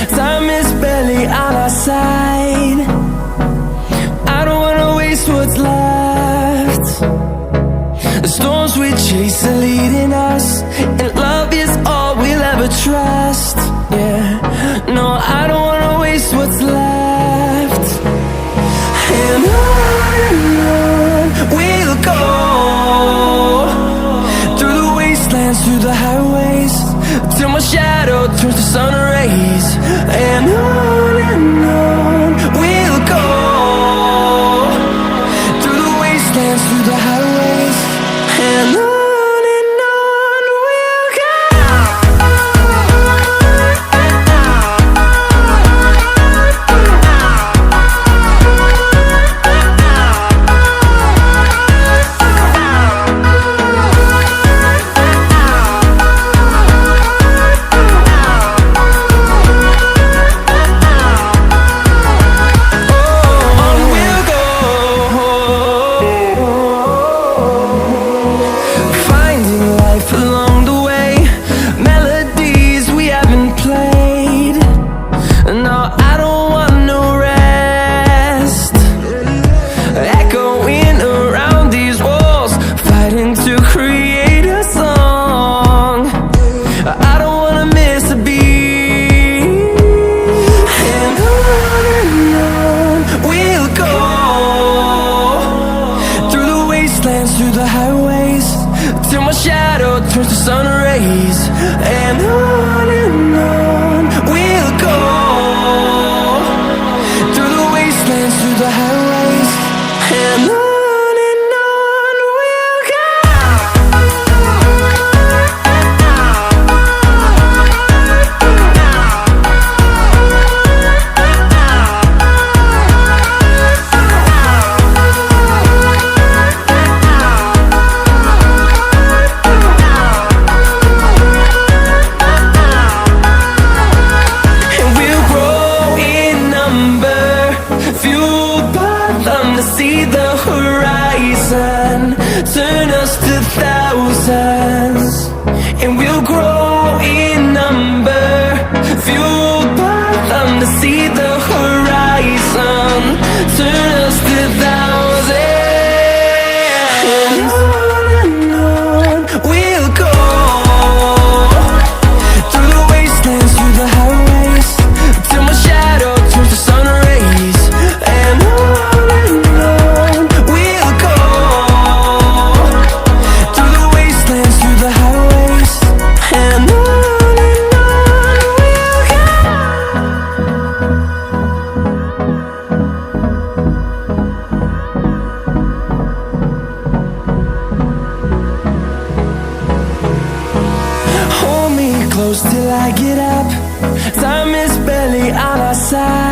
Time is barely on our side. I don't wanna waste what's left. The storms we chase are leading us, and love is all we'll ever trust. Yeah, no, I don't wanna waste what's left. And on we'll go, through the wastelands, through the highways, till my shadow turns to sun rays. And on we'll go, through the wastelands, through the highways, and on we'll go. Through the highways, till my shadow turns to sun rays. And on we'll go, through the wastelands, through the highways, and on we'll go. See the horizon turn us to thousands, and we'll grow in number, fueled by them. To see the horizon turn us to thousands, and on we'll go, through the wastelands, through the highways, till my shadow turns to sun rays. And on close till I get up. Time is barely on our side.